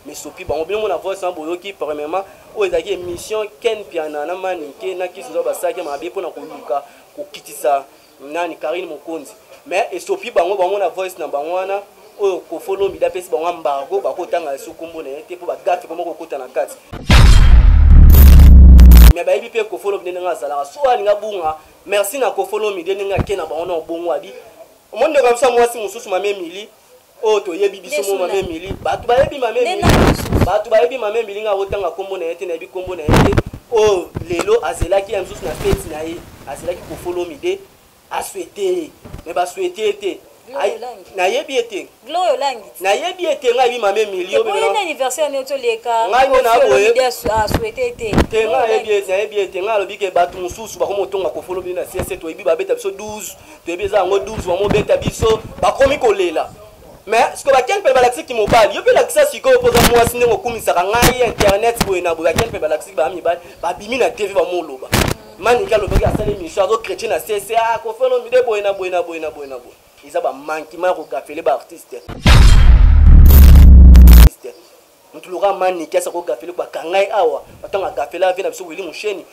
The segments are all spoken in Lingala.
mais sopi bango bino mona voice en boyoki premièrement o ezaki émission ken piana na manike na kiso basaki mabe pona koluka kokitisa nani Karine Mokonzi mais et sopi bango na voice na bango wana o ko follow mi da pesi bango mbargo bakotanga su kombo na yete po bagafe komo kokota na kati mais ba yebi pe ko follow mi nga zala so alinga bunga merci na ko follow mi de nga kena bango na bongo abi monde comme ça moi si mususu mame mili o to yebi biso mo mame mili batu ba yebi mame mili batu ba yebi mame mili nga otanga kombo na yete na yebi kombo na yete o lelo azelaki ya mususu na fete na ye azelaki ko follow mi de a souhaité mais ba souhaité été na yebi été gloyo langi na yebi été nga yebi mame milio be na anniversaire ne to leka nga na boye a souhaité été te nga yebi été nga lobi ke batu mususu ba ko motonga ko follow bi na CC to yebi ba beta biso 12 to yebi za ngo 12 wa mo beta biso ba komi kolela mais ce que ba ken pe balaxi ki mobile yo pe laxa siko poza moi sine ngo kumisaka ngai internet boye na boye ken pe balaxi ba mi ba bimi na TV ba mo loba manika lobi ka sale mi chazo chrétien na CC a ko follow mi de boye na ils ont manqué ma regafele ba artiste ntulura manika sa ko gafele ba kangai awa batanga gafela vena biso wili musheni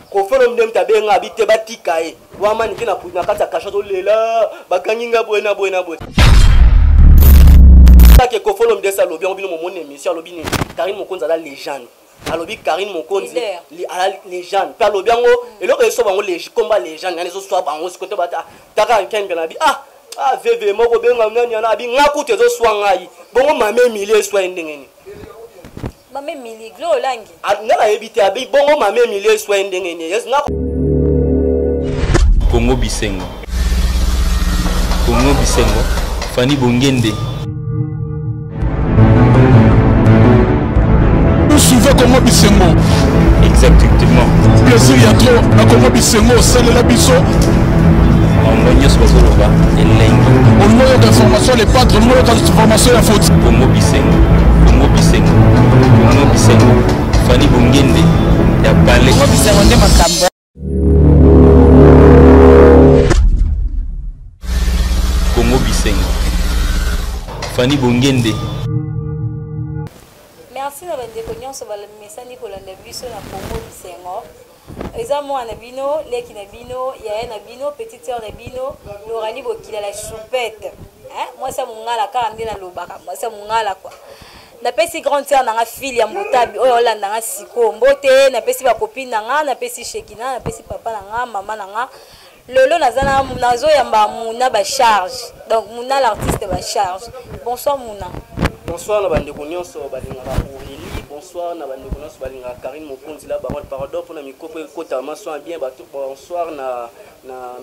ko follow mdem tabenga abite batika e wa manika na puna kata kasha to lela bakanginga boye na boye que ko follow mdesa lobi on bino mo mon émission lobi ni Karine Mokonzi la légende alobi Karine Mokonzi la légende pa lobi ngo eloko eso bango combat légende ngane so so bango sikote bata taka nkenga na bi ah veve moko benga nani ana bi ngakuti zo swangai bongo mame mili swa ndengeni mame mili glo langi ngala ebite abi bongo mame mili swa ndengeni yes ngako Congo Bisengo Fani Bongende souvent Congo Bisengo exactement plaisir ya trop na Congo Bisengo c'est la biso Moyens Bazoloba et Lengi. Au moyen d'information, les patres, au moyen d'information, la faute. Congo Bisengo. Fani Bongende, ya Balé. Congo Bisengo nde makambo. Congo Bisengo. Fani Bongende. Merci na bande konyon ba message ko landa biso na Congo Bisengo. Eza moi na bino, leki na bino, yaya na bino, petite sœur na bino, Lorali Bokila la choupette. Hein? Moi ça mungala ka andi na lobaka, moi ça mungala quoi. Na pesi grande sœur na nga fille ya Mbotabi, oyo olanda nga siko mbote, na pesi ba copine na nga, na pesi Shekina, na pesi papa na nga, maman na nga. Lolo nazana nazo yamba muna ba charge. Donc muna l'artiste ba charge. Bonsoir muna. Bonsoir na bande konyoso balinga Aurélie. Bonsoir na bande konyoso balinga Karine Mokonzi la parole pardon pour na mikopo kota maso bien bato. Bonsoir na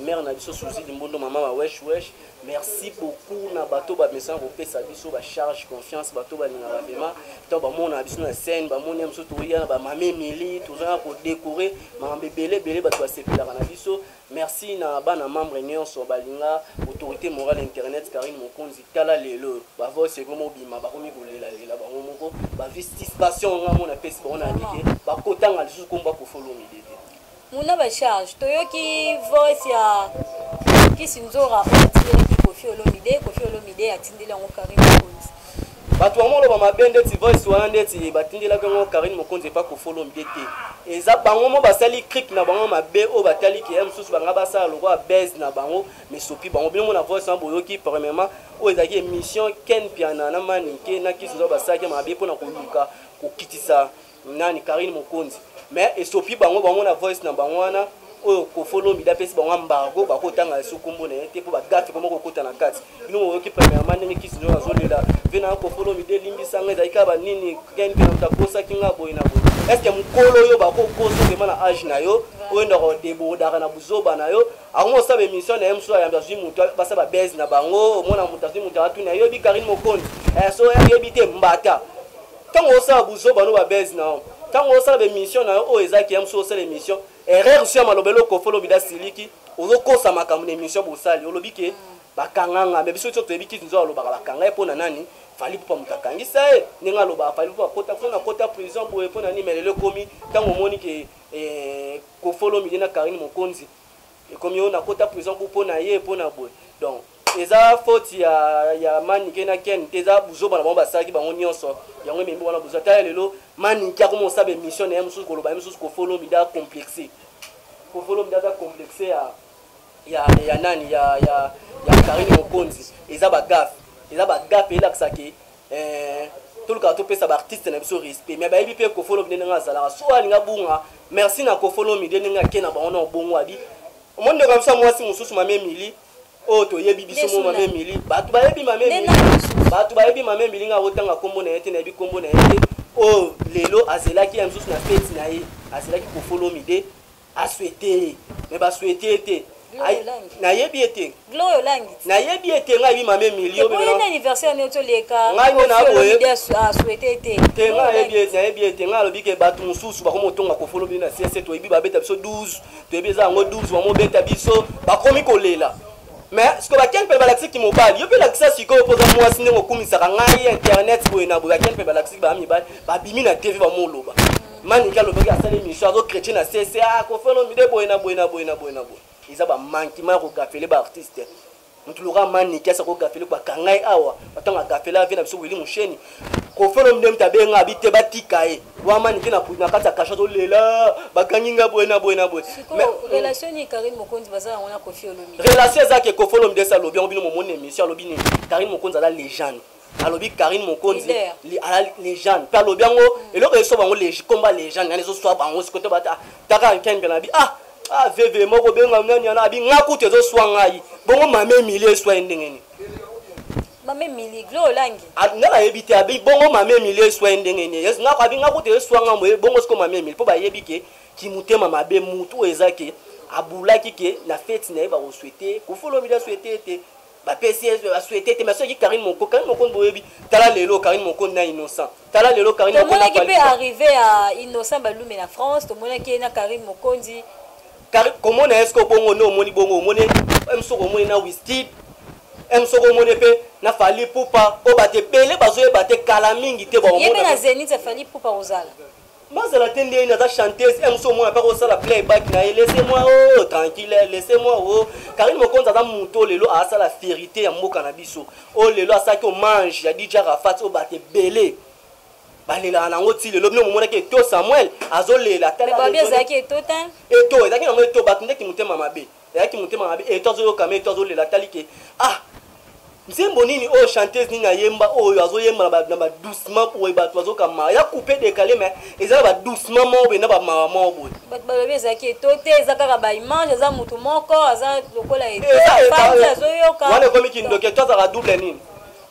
mère na biso Suzy Limbondo maman wesh. Merci beaucoup na bato ba message au pesa biso ba charge confiance bato balinga vraiment. To ba mona biso na scène ba mona biso to ya ba mamé mili toujours pour décorer mambe belé bato ba sepela na biso. Merci na bana membre nyonso balinga autorité morale internet Karine Mokonzi kala lelo ba voice comme bima ba komi kolela ba moko ba vestisation nga mona pesi ba on a dit ba kotanga lisusu komba ko follow mi dede muna ba charge toyoki voice ya kisinzora otile Koffi Olomide atindela ngo Karine Mokonzi bato bamolo ba mabende ti voice wana ndeti batindela ngo Karine Mokonzi pa ko follow mi dede eza bango mo basali cric na bango mabe o batali ki msusu banga basala lokwa base na bango mais sopi bango bino na voice en boyoki premièrement o ezaki émission ken piana na manike na kiso basaki mabe pona koluka kokitisa nani Karine Mokonzi mais et sopi bango na voice na bango wana o ko follow mi da pesi bango mbargo bakotanga su kombo na yete po bagafe komo kokota na kati bino oyoki premièrement ndenge kiso azolela vena ko follow mi de limbisa nga zaika ba nini ken piana mtakosa kinga boy na boy est-ce que mukolo yo bako kozo vraiment na âge na yo oenda ko debodaka na buzoba na yo akomo sa be mission na mso ya mbazwi mutu basa ba base na bango mona mutazwi mutu atu na yo bi Karine Mokonzi so ya yebite mbata tango sa buzoba no ba base na tango sa be mission na yo o ezaki mso sa le mission erreur sur malobelo ko follow bida siliki ozo kosa makambo na mission bosali olobike bakanganga mais biso to tebiki nzo alobaka bakanga epona nani fali pour mutakangisa ninga loba fali pour kota prison boye pona ni melele komi tango moni ke ko follow mi na Karine Mokonzi et comme yo na kota prison pour pona ye pona boye donc eza faute ya manike na ken teza buzoba na bango basalaki bango nyonso yango emembi wana buzo tala lelo manike akomosa bemission na ye mosusu koloba ye mosusu kofolo mida complexe kofolo mida complexe ya nani ya Karine Mokonzi eza bagafe elakisaki toluka topesa baartiste na biso respect mais bayebi mpe kofolo mide ndenge azalaka so alinga bunga merci na kofolo mide ndenge ake na bango na obongo abi omonde ka biso mwasi mosusu mamemili oyo toyebi biso mo mamemili bato bayebi mamemili nga otanga kombo na ye te nayebi kombo na ye te oyo lelo azelaki ya mosusu na fete na ye azelaki kofolo mide aswete mais baswete te nayebi ete nayebi ete ngai bi mame milio be na anniversaire ne otoleka ngai na boye a souhaité te nayebi ete ngai alobi ke bato mosusu bakomi otonga kofolo bino na CC toyebi babeta biso 12 toyebi eza yango 12 bamobeta biso bakomi kolela mais ce que bakene mpe balakisiki mobali yo mpe lakisa sikoyo mpoza mwasi ndenge okumisaka ngai internet boye na boye bakene mpe balakisiki bamibali babimi na tv bamoloba maniki alobaki asala émission azochrétien na CC kofolo mide boye na boye ils ont manqué ma regafele ba artiste mutu lora maniki asa ko gafele kwa kangai awa batanga gafele avi na biso wili musheni ko felo mdem tabenga abite batika e wa maniki na kata kasha to lela bakanginga boena mais relation ni Karine Mokonzi bazala on a confié au lomi relation za ke ko felo mde sa lobi on bino mon émission lobi ni Karine Mokonzi ala légende alobi Karine Mokonzi ala légende pa lobi ngo eloko eso bango légende combat légende ngane zo swa bango sikoto bata taka nkembe na bi veve moko benga nani ana abi ngakuti ezo swangai bongo mame mili swa ndengeni mame mili glo langi ngala yebite abi bongo mame mili swa ndengeni yes ngako abi ngakuti ezo swanga mo bongo sko mame mili po ba yebike kimutema mabe mutu ezake abulaki ke na fête na ba souhaiter ko folo mi da souhaiter te ba PCS ba souhaiter te mais ce qui Karine Mokonzi boyebi tala lelo Karine Mokonzi na innocent tala lelo Karine Mokonzi qui peut arriver à innocent balume na France to mona ki na Karine Mokonzi comment est-ce que bongo no moni bongo moni emsoko moni na Wizkid emsoko moni pe na Fally Ipupa o bate bele bazoye bate kala mingi te bongo yebe na Zénith Fally Ipupa ozala mazala tende na za chanteuse emsoko moni pa ko sala playback na laissez-moi tranquille laissez-moi Karine Mokonzi za muto lelo a sala vérité ya mboka na biso o lelo asaki o mange ya DJ Rafat o bate bele balela nango ti lelo bino momona ke to Samuel azolela tala ba bien zaki to tan eto ezaki nango eto batinde ki mutema mabe ezaki mutema mabe eto zo kame eto azolela talike nzembo nini o chanteuse nini ayemba oyo azoyemba na ba doucement pour bato azokama ya couper décaler mais ezala ba doucement mo be na ba mama bo ba bien zaki to te ezaka ba image za mutu moko aza lokola eto azoyoka wana komi kindoke to za double nini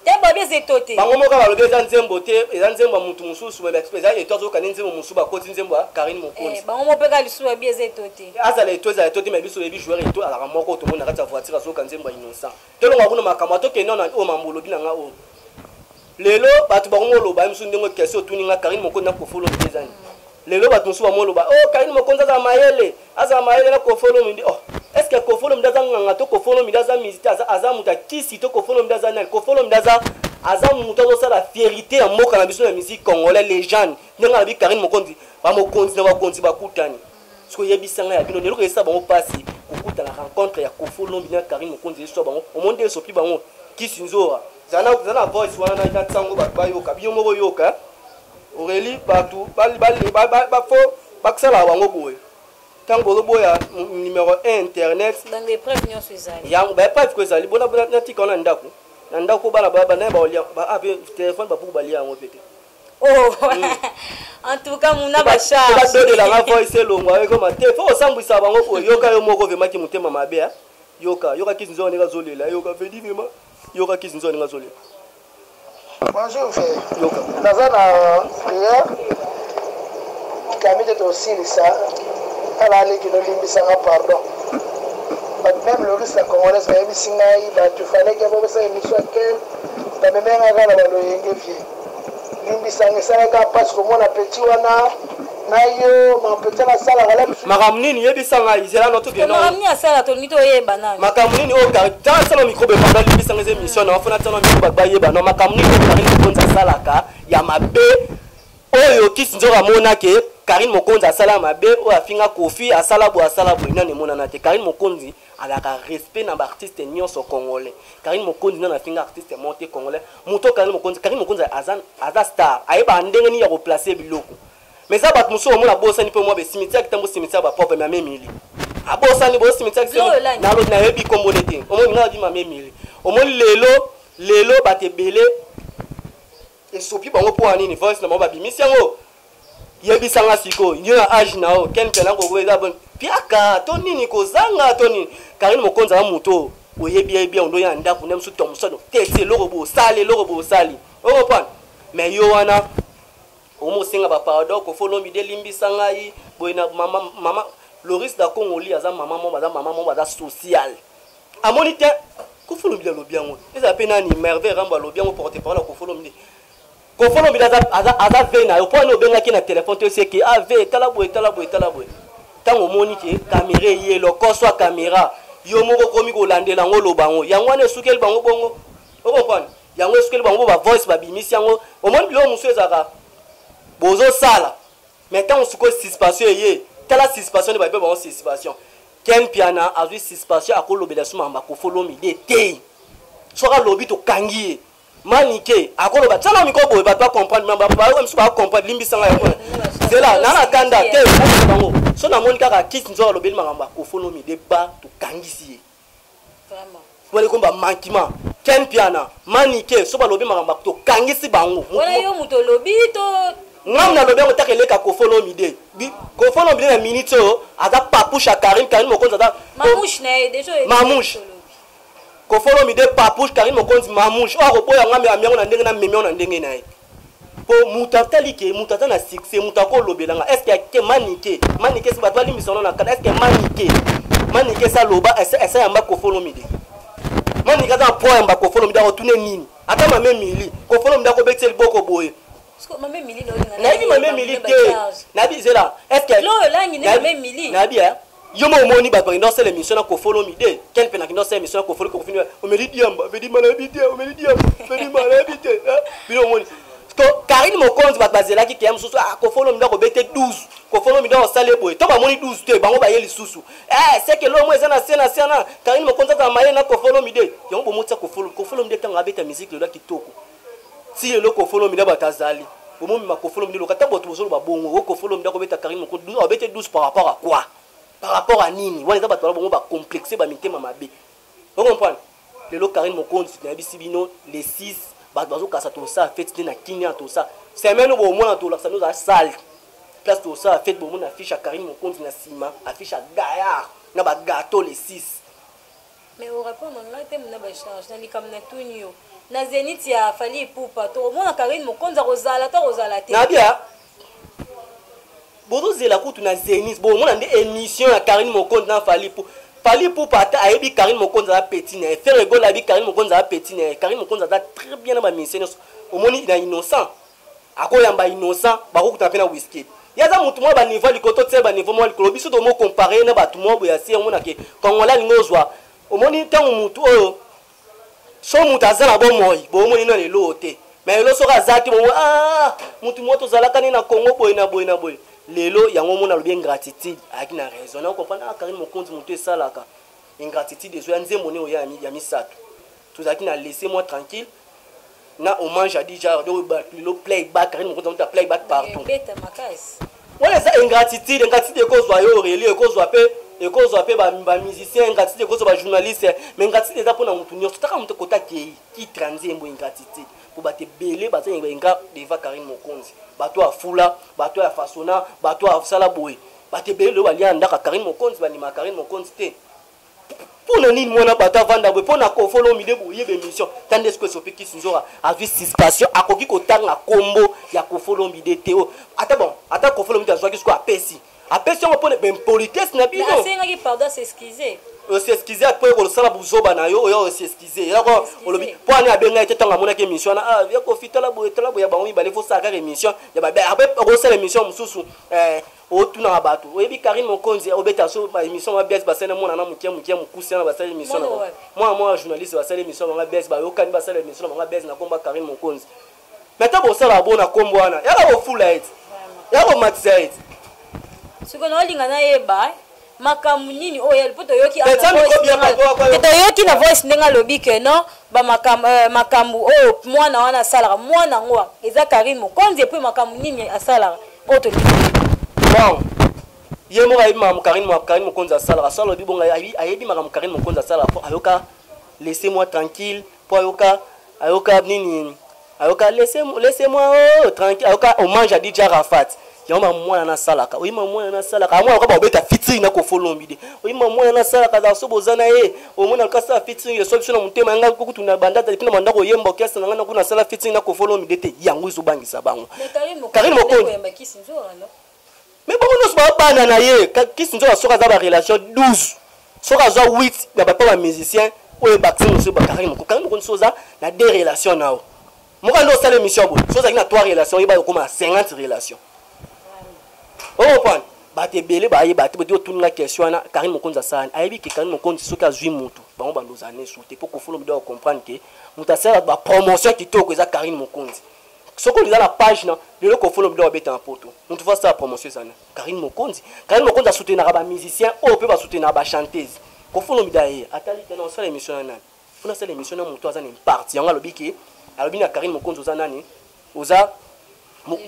temba beze tote bango moka balobi eza nzembo te eza nzembo mutu mususu ba expeza eto zo kanini nzembo mususu ba koti nzembo ya Karine Mokonzi bango mopeka lisuwa beze tote azala eto za tote mais biso yebi joueur eto ala moko to mona kata voiture zo kan nzembo innocent tolonga kuna makama to ke nona o mambolo bina nga o lelo batu bango loba misu ndengo question tuninga Karine Mokonzi na kofolo bezani lelo batu musu ba moloba Karine Mokonzi za mayele na kofolo mindi est-ce que kofolo mdaza nganga to kofolo mdaza mizite aza muta kisi to kofolo mdaza na kofolo mdaza aza muta zo sala fierté ya mboka na biso na musique congolais légende ndenge na bi Karine Mokonzi ba Mokonzi na bakonzi bakutani siko yebisanga ya bino lelo ko esa bango pasi kokuta la rencontre ya kofolo mbina Karine Mokonzi so bango o monde so pi bango kisi nzora zana voice wana na tsango ba yoka biyo moko yoka Aurélie batu ba fo baksala bango boye tango loboya numéro 1 internet dans les preuves non suizali yang ba preuve ko ezali bona na tika na ndako bana baba na ba olia ba ave téléphone ba pour balia yango pete en tout cas mona ba charge ba dode la voice elongwa avec ma téléphone osambwisa bango ko yoka yo moko vema ki mutema mabe yoka kizinzo ne gazolela yoka vedi vema yoka kizinzo ne gazolela bonjour frère yoka nazana prière kamite to silisa alali kino limbisanga pardon but même le risque congolais va ebisingai ba tu fallait que bobe sa émission quel ba memenga kana ba loyenge vie limbisanga ça ka parce que mon appétit wana na yo ma petit la sala wala makamnini yebisanga izela no to bien makamni asala to nito yeba nani makamnini o ka ta sala microbe pendant limbisanga ces émission na fona tana microbe ba yeba no makamnini ko Karine Mokonzi salaka ya mabe oyo kisi nzoka mona ke Karine Mokonzi asala mabe o afinga Kofi asala bo nani monana te. Karine Mokonzi alaka respect na ba artiste nyonso congolais. Karine Mokonzi na finga artiste monté congolais. Muto Karine Mokonzi aza star. Ayeba ndenge ni ya replacer biloko. Mais ça bat muso mo la bossa ni pe mo be cimetière kitambo cimetière ba propre ma memili. Abossa ni bo cimetière na lo na yebi kombonete. O mo ngala di ma memili. O mo lelo batebele et sopi bango po anini voice na mo ba bimisi yango. Yebi sanga siko nyo na age na o ken pena ko weza bon piaka to nini ko zanga to nini Karine Mokonzi a muto o yebi ondo ya ndaku nem su tom sono tete lorobo sali o reprend mais yo wana o mo singa ba pardon ko follow mi de limbi sanga yi boina mama Loris da Congoli aza mama mo baza social amonite ko follow mi lo bien o eza pena ni merveille ramba lo bien o porter parole ko follow mi Kofolo bila aza vena yo pona obenga ki na téléphone te c'est que ave talaboy tango moni ke caméra yelo koswa caméra yo moko komi ko landela ngolo bango yango ne sukel bango bongo o comprendre yango sukel bango ba voice ba bimisi yango o moni bilo musu ezaka bozo sala maintenant suko suspension ye tala suspension ba bango suspension ken piana azui suspension akolobela suma mba kofolo mi de te soka lobi to kangi Manike, akolo ba tsala miko boy ba comprendre mamba ba ba comprendre limbi sanga ya mona. C'est là nana kanda te bango. So na monika ka kiss nzo lo beli mangamba ko follow mi débat to kangisi. Vraiment. Wale komba mankima, ken piana, manike so ba lobi mangamba to kangisi bango. Wala yo muto lobi to ngam na lobi ngo takeleka ko follow mi de. Ko follow mi na minute o aza papusha Karine Mokonzi aza Mamouche na déjà Mamouche. Ko follow mi de papouche Karine Mokonzi mamouche o ko boya ngame amiango na ndenge na memeo na ndenge na ye po mutatali ke mutata na succès mutako lobelanga est ce que manike si batwali misono na kana est ce que manike sa loba esa yamba ko follow mi de manike za po yamba ko follow mi da ko tune nini ata mame mili ko follow mi da ko betel boko boye parce que mame mili na bi mame mili te na bi zela est ce que lo langi ne mame mili na bi yo mo moni ba pa ndose l'émission na ko follow mi de quel pena ki ndose l'émission ko follow ko fini o me di amba ve di malabité o me di amba ve di malabité bi o moni ko Karine Mokonzi ba bazela ki kiyam susu ko follow mi da ko bete 12 ko follow mi da o sale boy to ba moni 12 te bango ba yeli susu c'est que lo mo ezana sena Karine Mokonzi ta maye na ko follow mi de yo bo motsa ko follow mi de tanga beta musique le kitoko si le ko follow mi da batazali o mo mi ma ko follow mi de lo kata boto bozolo ba bongo ko follow mi da ko beta Karine Mokonzi o bete 12 par rapport à quoi par rapport à nini wala ba tola bongo ba complexer ba mitema mabe vous comprenez le Karine Mokonzi na bisibino les 6 ba bazo kasa to ça fête na kinya to ça semaine bo mona to la ça nous a salle place to ça fête bo mona affiche à Karine Mokonzi na sima affiche à Gaillard na ba gâteau les 6 mais au rapport on a été na ba charge na likam na tunio na Zénith ya fali poupa to mona Karine Mokonzi rozala te na bien bozo zela kutu na Zénith bon mona nde émission ya Karine Mokonzi na fali pour pata ayebi Karine Mokonzi a petit na faire rigole abi Karine Mokonzi a petit na Karine Mokonzi a très bien na ba mission omoni na innocent akoyamba innocent bakokuta pe na whisky yaza mutu mo ba niveau likoto tse ba niveau mo likolo biso to mo comparer na batu mo boya si omona ke kongola lingozwa omoni tangu mutu oyo so mutu azala bo moyi bo omoni na lelo te mais lo soka zati mo mutu moto zalaka ni na Congo boy na boy lelo yango mona lobi ingratitude aki na raison na comprendre Karine Mokonzi mutu esalaka ingratitude ezo ya nzembo ne oya ya misato tozaki na laisser moi tranquille na hommage à déjà le playback Karine Mokonzi mutu playback partout wala za ingratitude ekozwa yo reli ekozwa pe ba musicien ingratitude ekozwa ba journaliste mais ingratitude eza pona mutu nyonso taka mutu kota ki transembo ingratitude pour bate belé bato inga deva Karine Mokonzi bato afula bato ya fasona bato afsala boy bate belé lo balia ndaka Karine Mokonzi banima Karine Mokonzi te pona nini mona bato avanda boy pona ko follow mi de boye be mission tandis que sopi ki sinzora a vu suspension akoki ko tanga kombo ya ko follow mi de te ata ko follow mi de azwa ki sko apesi on pone ben politesse na bino asenga ki pardon s'excuser s'excuser après ko sala buzoba na yo s'excuser yako olobi po ani abenga ete tanga mona ke mission na ya ko fitala boya ba omi bale fo saka émission ya ba après ko sala émission mususu o tuna bato oyebi Karine Mokonzi obeta so ba émission ba bes basena mona na mukia mukusi na ba sala émission na moi journaliste ba sala émission ba bes ba yo kani ba sala émission ba bes na komba Karine Mokonzi meta bo sala bona kombo wana ya ko full light ya ko max light siko na olinga na yeba makambo nini oyo lipo toyoki na voice ndenge alobi ke non makambo oyo mwana wana asalaka mwana ngo eza Karine Mokonzi epuis makambo nini asalaka oyo tolobi bon ye moko ayebi makambo Karine Mokonzi asalaka so alobi bongo ayebi makambo Karine Mokonzi asalaka po ayoka laissez-moi tranquille po ayoka nini ayoka laissez-moi tranquille ayoka hommage à DJ Arafat yama mwana na salaka oyima mwana na salaka amwana ka ba obeta fitiri na ko folombi de oyima mwana na salaka za so bozana ye omona ka sa fitiri ye so biso na mutema nga kukutu na bandata pina manda ko yemba okesa na ngana kuna sala fitiri na ko folombi de te yango izo bangisa bango Karine Mokonzi mais bon nous ba bana na ye kisinzo soka za ba relation 12 soka za 8 na ba pa musicien oyo baksin so ba Karine Mokonzi soza na deux relations nao moka ndo sala émission bo soza na 3 relations yeba ko ma 50 relations. Oh pan bate belé ba ye bate bodi otunga question na Karine Mokonzi asana ayebi ke Karine Mokonzi soka azwi mutu bango bandozane souté pour que folo mdo comprendre que muta sala ba promotion kitoko eza Karine Mokonzi soko liza la page na lelo ko folo mdo beta en poto mutu fa sa promotion sana Karine Mokonzi a soutenir ba musicien o pe ba soutenir ba chanteuse ko folo mdo ye atali que non sala émission na on a sala émission na mutu azana une partie yanga lobiki alobi na Karine Mokonzi oza nani oza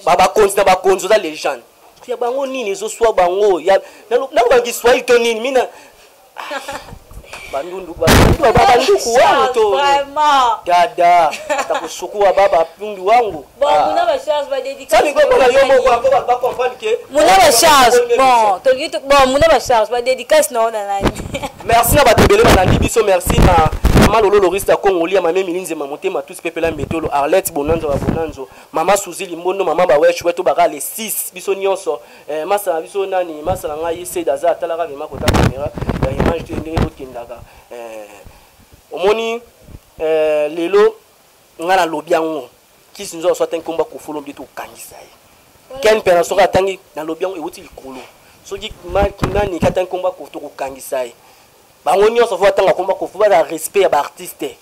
ba konzi oza légende ya bango nini ezoswa bango ya na bangi swahili to nini mina bandundu wangu to vraiment dada atakusukua baba pundu wangu bon muna ba charge ba dédicace sabi ko na yomo kwa ba comprendre que muna ba charge bon tolito bon muna ba charge ba dédicace na ona nani merci na batebele balandi biso merci na mama lolo lorista kongolia mame milinze mamotema tous pepela mbetolo Arlette bonanzo mama Suzili Mbondo mama ba wesh weto baka les 6 biso nyonso masa biso nani masa nga yese daza talaka vema kota kamera ya image de ndenge bokindaka omoni lelo ngana lobiango kisinzo so tenkomba ko follow bitu kangisa ye ken pena so katangi na lobiango ewuti likolo so ki nani katankomba ko to kangisa ye bango nyonso fo atanga komba ko fuba da respect ba artiste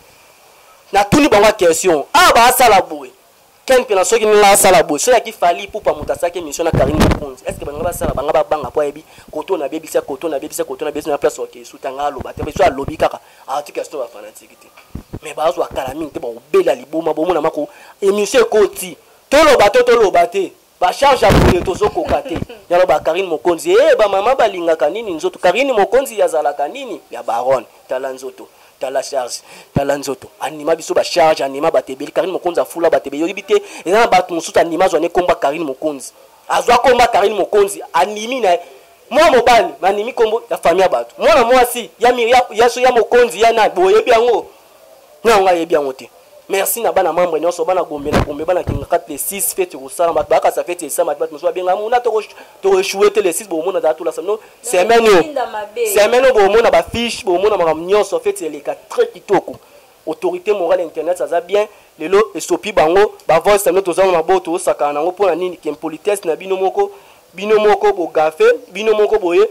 na tuni bango question ba sala boy ken pena so ki na sala boy so ya ki fali pour pa mutasake émission na Karine Mokonzi est-ce que banga ba sala banga ba banga po yebi koto na bebisa na place ok sutanga loba te so alobi kaka ati question ba fanatique te mais ba zo akala mingi te ba obela liboma bo mona mako émission koti toloba te ba charge à poulet to soko kate yalo ba Karine Mokonzi ba mama balinga kanini nzoto Karine Mokonzi yazala kanini ya baron talanzoto tala charge talanzoto anima biso ba charge anima batebeli Karine Mokonzi afula batebeli yobite eza ba mususu anima zo ne komba Karine Mokonzi azwa komba Karine Mokonzi animi na moi mobali manimi kombo ya famille bato mwana mwasi ya miria ya so ya Mokonzi ya na boyebi yango na nga yebi yango te. Merci na bana membre nyonso bana gombe bana kinga 4 les 6 fête rosala bat baka sa fête ça mat muso benga muna to rechoueter les 6 bo mona da tout la semaine semaine bo mona ba fiche bo mona makam nyonso fête les 4 très kitoko autorité morale internet ça za bien lelo esopi bango ba voice semaine to za na boto sakana ngo pona nini kem politesse na bino moko bo gafe bino moko boye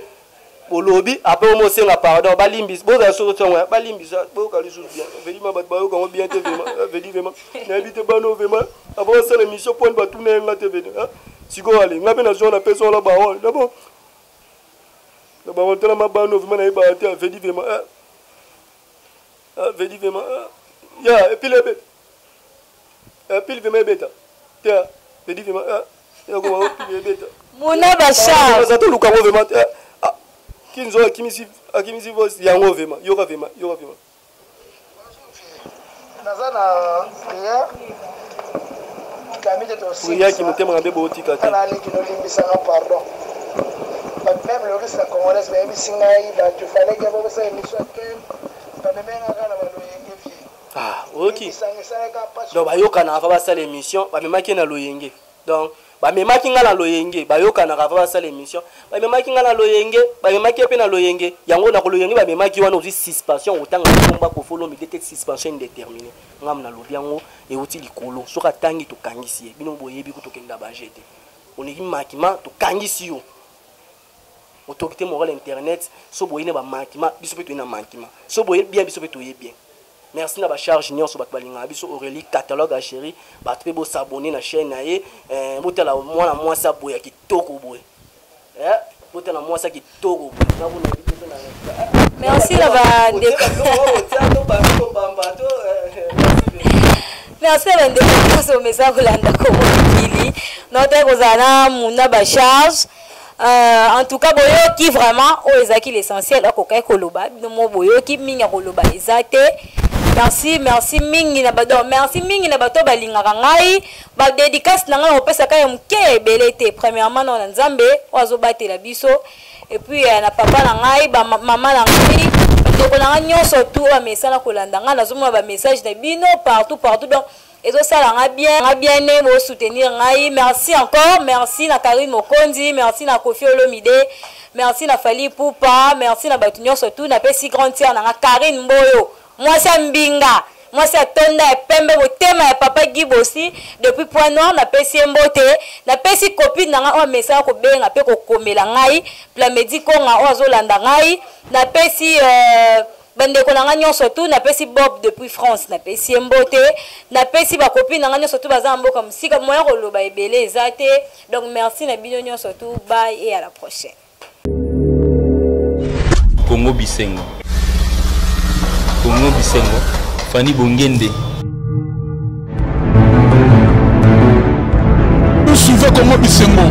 olobi après mo senga pardon balimbis bo za so tonga balimbis bo kalisu bien veli ma bat ba ko bien te veli vraiment na habite bano vraiment avant ça l'émission point ba tout na nga te veli siko ale ngabe na zona personne la ba d'abord la ba tela ma bano vraiment na ba te veli vraiment veli vraiment ya et puis le beta ya veli vraiment ya ko puis beta mona ba charge ça to luka vraiment kinzo akimisi voice yango vema yoka vema nazana prière kamite to prière qui mutema ngambe botika te ala leki no limbisa pardon même le risque congolaise mais bisingai ba tu fallait que vous ça émission que pas même ngana ba loyenge vie ok donc bayoka na va ça l'émission ba memaki na loyenge donc ba memaki ngala loyenge bayoka na va ça l'émission ba memaki ngala loyenge ba memaki pe na loyenge yango na loyenge ba memaki wana aussi suspension otanga komba ko follow mi dete suspension indéterminée ngam na lobi yango e uti likolo soka tangi to kangisi bino boyebi ko to kenda ba jete oniki makima to kangisi yo autorité morale internet so boyine ba makima biso pe to ina makima so boye bien biso pe to ye bien. Merci na ba charge nyonso bat balinga biso Aurélie catalogue à chéri bat pe bo s'abonner na chaîne na ye botala mwana mwasa boya kitoko boye bota na mwasa kitoko na kuna biso na merci la ba merci la ndeko so mesa kolanda ko mokili note kozana muna ba charge en tout cas boyoki vraiment o ezaki l'essentiel akokai koloba no boyoki mingi koloba ezate merci mingi na bato merci mingi na bato balingaka ngai ba dédicace na ngai opesa ka mke belete premièrement na nzambe ozo batela biso et puis na papa na ngai ba mama na ngai ndeko na ngai nyonso tout ba message na kolanda ngai nazomona ba message na bino partout donc et ça la bien né mo soutenir ngai merci encore merci na Karine Mokonzi merci na Kofi Olomide merci na Fali Poupa merci na batu nyonso tout na pesi grand tier na Karine Mboyo moi c'est Mbinga moi c'est Tonda et Pembe motema ya papa Gibo aussi depuis Point Nord na pesi Mbote na pesi copine na nga o message ko benga pe ko komela ngai pla médico nga o azolanda ngai na pesi bandeko na nga nyonso tout na pesi Bob depuis France na pesi Mbote na pesi ba copine na nga nyonso tout baza mboka musika moya koloba ebele ezate donc merci na bino nyonso tout bye et à la prochaine. Congo Bisengo Fanny Bongende. Nous suivons Congo Bisengo.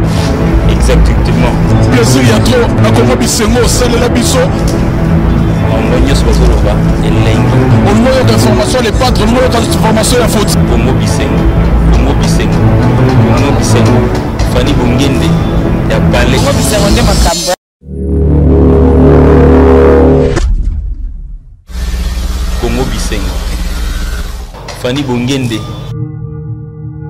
Exactement. Plaisir y a trop à Congo Bisengo, celle la biso. Au niveau d'information, les patrons, au niveau d'information, la faute. Congo Bisengo. Fanny Bongende. Ya Palais. Congo Bisengo nde makambo. Congo Bisengo. Fanny Bongende.